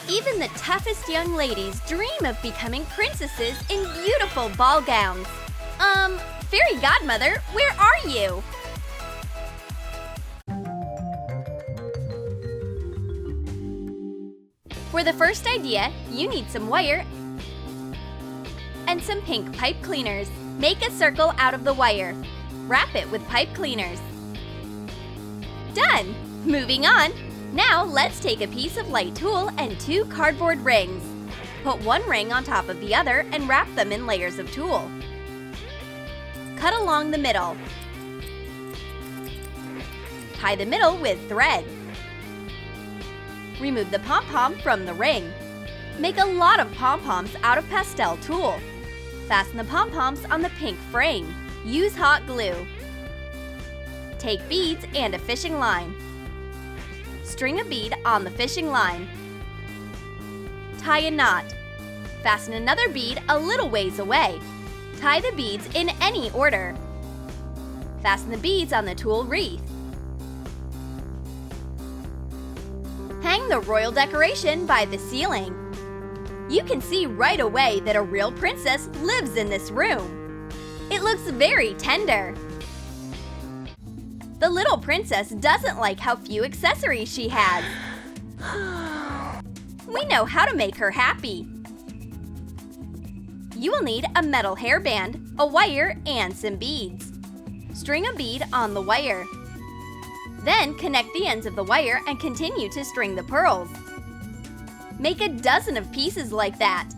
Even the toughest young ladies dream of becoming princesses in beautiful ball gowns. Fairy godmother, where are you? For the first idea, you need some wire and some pink pipe cleaners. Make a circle out of the wire. Wrap it with pipe cleaners. Done! Moving on! Now let's take a piece of light tulle and 2 cardboard rings. Put one ring on top of the other and wrap them in layers of tulle. Cut along the middle. Tie the middle with thread. Remove the pom-pom from the ring. Make a lot of pom-poms out of pastel tulle. Fasten the pom-poms on the pink frame. Use hot glue. Take beads and a fishing line. String a bead on the fishing line. Tie a knot. Fasten another bead a little ways away. Tie the beads in any order. Fasten the beads on the tulle wreath. Hang the royal decoration by the ceiling. You can see right away that a real princess lives in this room. It looks very tender. The little princess doesn't like how few accessories she has. We know how to make her happy. You will need a metal hairband, a wire, and some beads. String a bead on the wire. Then connect the ends of the wire and continue to string the pearls. Make a dozen of pieces like that.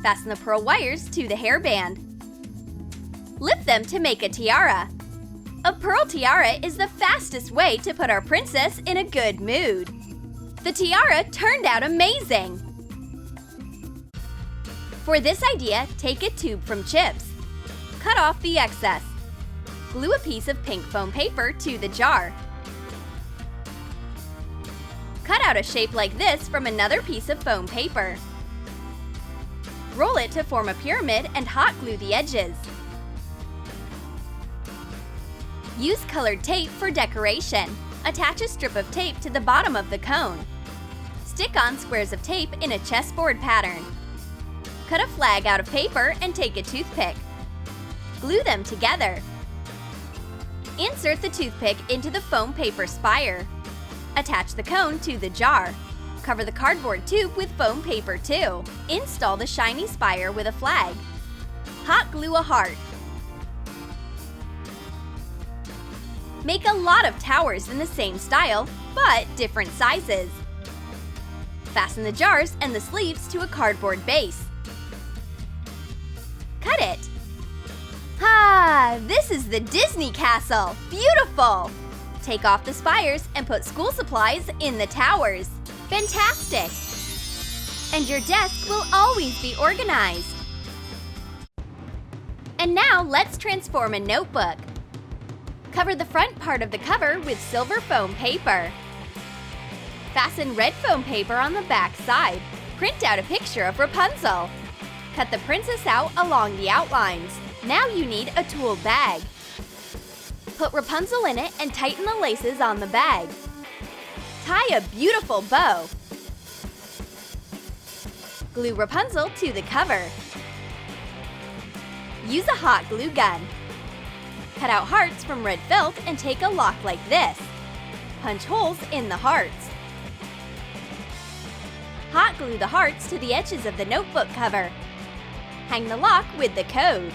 Fasten the pearl wires to the hairband. Lift them to make a tiara. A pearl tiara is the fastest way to put our princess in a good mood. The tiara turned out amazing! For this idea, take a tube from chips. Cut off the excess. Glue a piece of pink foam paper to the jar. Cut out a shape like this from another piece of foam paper. Roll it to form a pyramid and hot glue the edges. Use colored tape for decoration. Attach a strip of tape to the bottom of the cone. Stick on squares of tape in a chessboard pattern. Cut a flag out of paper and take a toothpick. Glue them together. Insert the toothpick into the foam paper spire. Attach the cone to the jar. Cover the cardboard tube with foam paper too. Install the shiny spire with a flag. Hot glue a heart. Make a lot of towers in the same style, but different sizes. Fasten the jars and the sleeves to a cardboard base. Cut it. Ah, this is the Disney castle! Beautiful! Take off the spires and put school supplies in the towers. Fantastic! And your desk will always be organized. And now let's transform a notebook. Cover the front part of the cover with silver foam paper. Fasten red foam paper on the back side. Print out a picture of Rapunzel. Cut the princess out along the outlines. Now you need a tulle bag. Put Rapunzel in it and tighten the laces on the bag. Tie a beautiful bow. Glue Rapunzel to the cover. Use a hot glue gun. Cut out hearts from red felt and take a lock like this. Punch holes in the hearts. Hot glue the hearts to the edges of the notebook cover. Hang the lock with the code.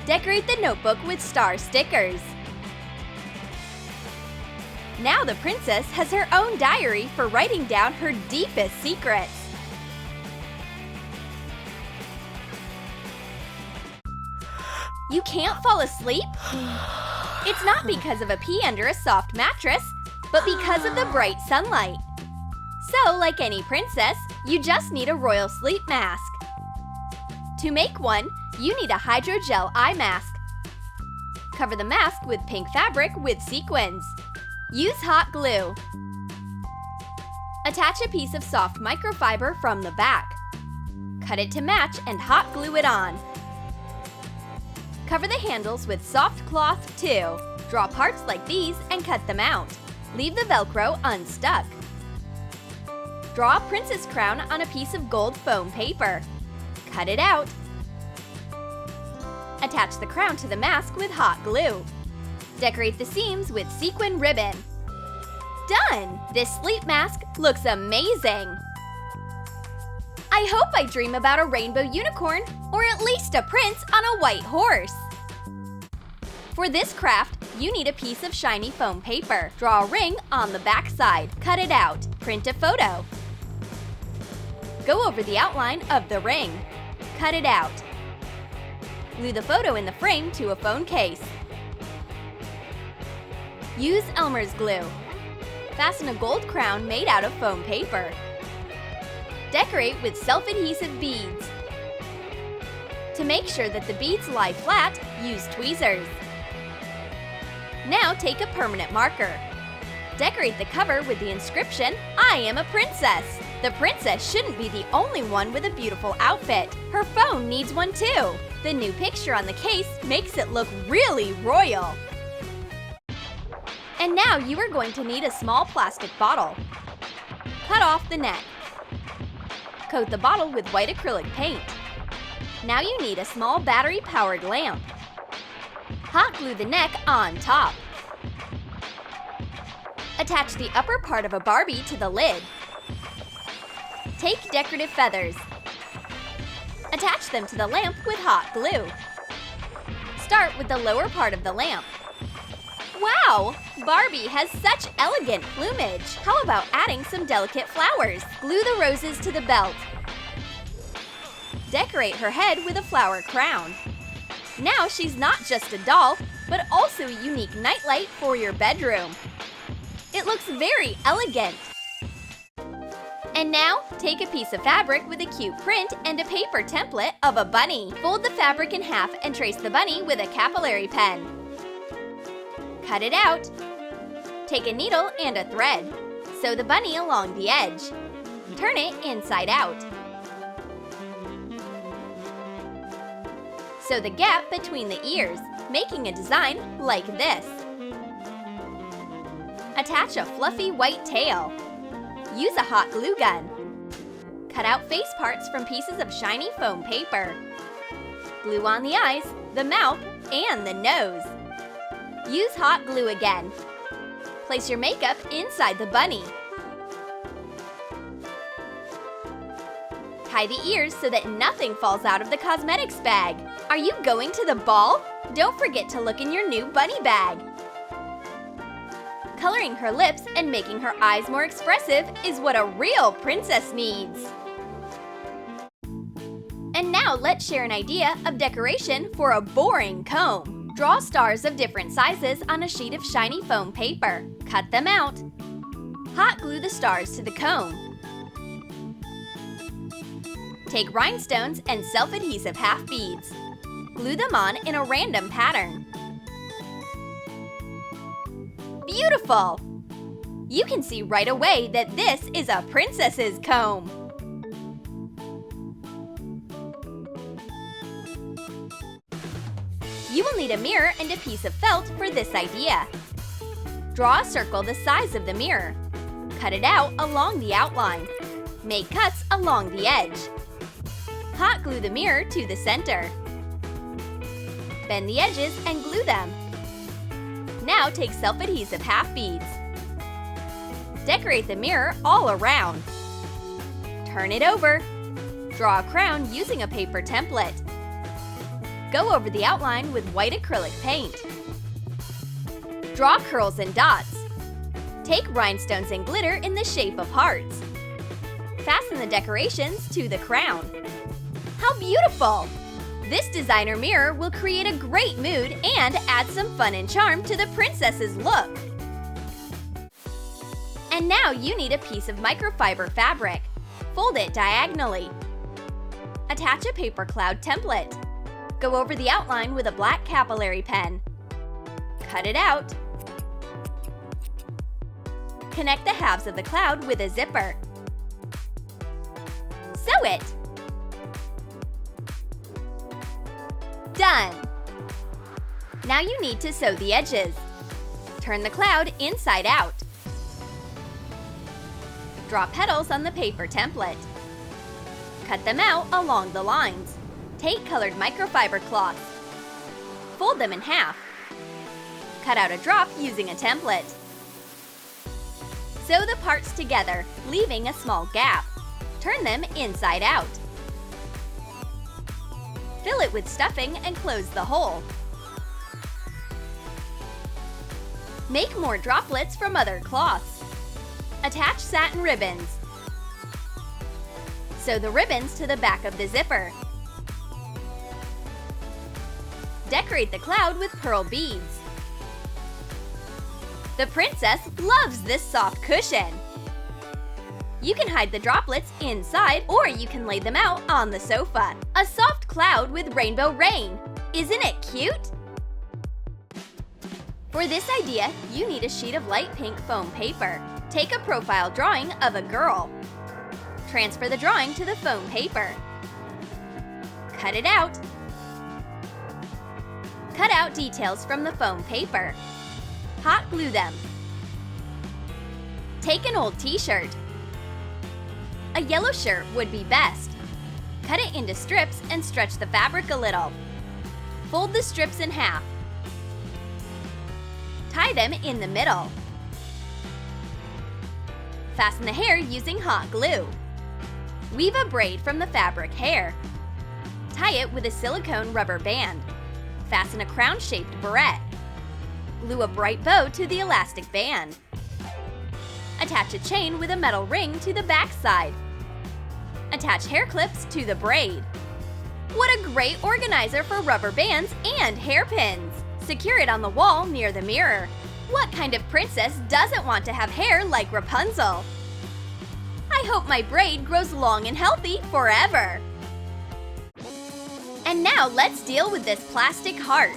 Decorate the notebook with star stickers. Now the princess has her own diary for writing down her deepest secrets. You can't fall asleep? It's not because of a pee under a soft mattress, but because of the bright sunlight. So, like any princess, you just need a royal sleep mask. To make one, you need a hydrogel eye mask. Cover the mask with pink fabric with sequins. Use hot glue. Attach a piece of soft microfiber from the back. Cut it to match and hot glue it on. Cover the handles with soft cloth too. Draw parts like these and cut them out. Leave the Velcro unstuck. Draw a princess crown on a piece of gold foam paper. Cut it out. Attach the crown to the mask with hot glue. Decorate the seams with sequin ribbon. Done! This sleep mask looks amazing! I hope I dream about a rainbow unicorn, or at least a prince on a white horse. For this craft, you need a piece of shiny foam paper. Draw a ring on the back side. Cut it out. Print a photo. Go over the outline of the ring. Cut it out. Glue the photo in the frame to a phone case. Use Elmer's glue. Fasten a gold crown made out of foam paper. Decorate with self-adhesive beads. To make sure that the beads lie flat, use tweezers. Now take a permanent marker. Decorate the cover with the inscription, "I am a princess." The princess shouldn't be the only one with a beautiful outfit. Her phone needs one too. The new picture on the case makes it look really royal. And now you are going to need a small plastic bottle. Cut off the neck. Coat the bottle with white acrylic paint. Now you need a small battery-powered lamp. Hot glue the neck on top. Attach the upper part of a Barbie to the lid. Take decorative feathers. Attach them to the lamp with hot glue. Start with the lower part of the lamp. Wow! Barbie has such elegant plumage! How about adding some delicate flowers? Glue the roses to the belt. Decorate her head with a flower crown. Now she's not just a doll, but also a unique nightlight for your bedroom. It looks very elegant! And now, take a piece of fabric with a cute print and a paper template of a bunny. Fold the fabric in half and trace the bunny with a capillary pen. Cut it out. Take a needle and a thread. Sew the bunny along the edge. Turn it inside out. Sew the gap between the ears, making a design like this. Attach a fluffy white tail. Use a hot glue gun. Cut out face parts from pieces of shiny foam paper. Glue on the eyes, the mouth, and the nose. Use hot glue again. Place your makeup inside the bunny. Tie the ears so that nothing falls out of the cosmetics bag. Are you going to the ball? Don't forget to look in your new bunny bag. Coloring her lips and making her eyes more expressive is what a real princess needs. And now let's share an idea of decoration for a boring comb. Draw stars of different sizes on a sheet of shiny foam paper. Cut them out. Hot glue the stars to the comb. Take rhinestones and self-adhesive half beads. Glue them on in a random pattern. Beautiful! You can see right away that this is a princess's comb. You will need a mirror and a piece of felt for this idea. Draw a circle the size of the mirror. Cut it out along the outline. Make cuts along the edge. Hot glue the mirror to the center. Bend the edges and glue them. Now take self-adhesive half beads. Decorate the mirror all around. Turn it over. Draw a crown using a paper template. Go over the outline with white acrylic paint. Draw curls and dots. Take rhinestones and glitter in the shape of hearts. Fasten the decorations to the crown. How beautiful! This designer mirror will create a great mood and add some fun and charm to the princess's look. And now you need a piece of microfiber fabric. Fold it diagonally. Attach a paper cloud template. Go over the outline with a black capillary pen. Cut it out. Connect the halves of the cloud with a zipper. Sew it. Done! Now you need to sew the edges. Turn the cloud inside out. Draw petals on the paper template. Cut them out along the lines. Take colored microfiber cloths. Fold them in half. Cut out a drop using a template. Sew the parts together, leaving a small gap. Turn them inside out. Fill it with stuffing and close the hole. Make more droplets from other cloths. Attach satin ribbons. Sew the ribbons to the back of the zipper. Decorate the cloud with pearl beads. The princess loves this soft cushion. You can hide the droplets inside, or you can lay them out on the sofa. A soft cloud with rainbow rain. Isn't it cute? For this idea, you need a sheet of light pink foam paper. Take a profile drawing of a girl. Transfer the drawing to the foam paper. Cut it out. Cut out details from the foam paper. Hot glue them. Take an old t-shirt. A yellow shirt would be best. Cut it into strips and stretch the fabric a little. Fold the strips in half. Tie them in the middle. Fasten the hair using hot glue. Weave a braid from the fabric hair. Tie it with a silicone rubber band. Fasten a crown-shaped barrette. Glue a bright bow to the elastic band. Attach a chain with a metal ring to the back side. Attach hair clips to the braid. What a great organizer for rubber bands and hairpins! Secure it on the wall near the mirror. What kind of princess doesn't want to have hair like Rapunzel? I hope my braid grows long and healthy forever! And now let's deal with this plastic heart.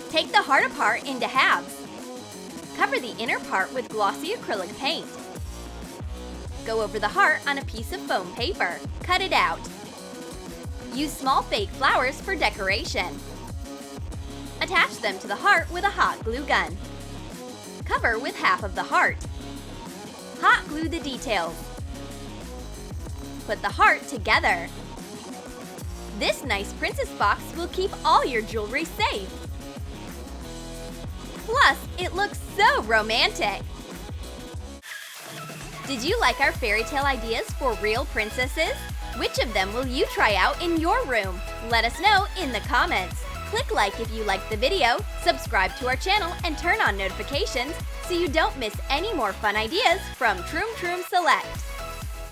Take the heart apart into halves. Cover the inner part with glossy acrylic paint. Go over the heart on a piece of foam paper. Cut it out. Use small fake flowers for decoration. Attach them to the heart with a hot glue gun. Cover with half of the heart. Hot glue the details. Put the heart together. This nice princess box will keep all your jewelry safe. Plus, it looks so romantic! Did you like our fairy tale ideas for real princesses? Which of them will you try out in your room? Let us know in the comments. Click like if you liked the video, subscribe to our channel, and turn on notifications so you don't miss any more fun ideas from Troom Select.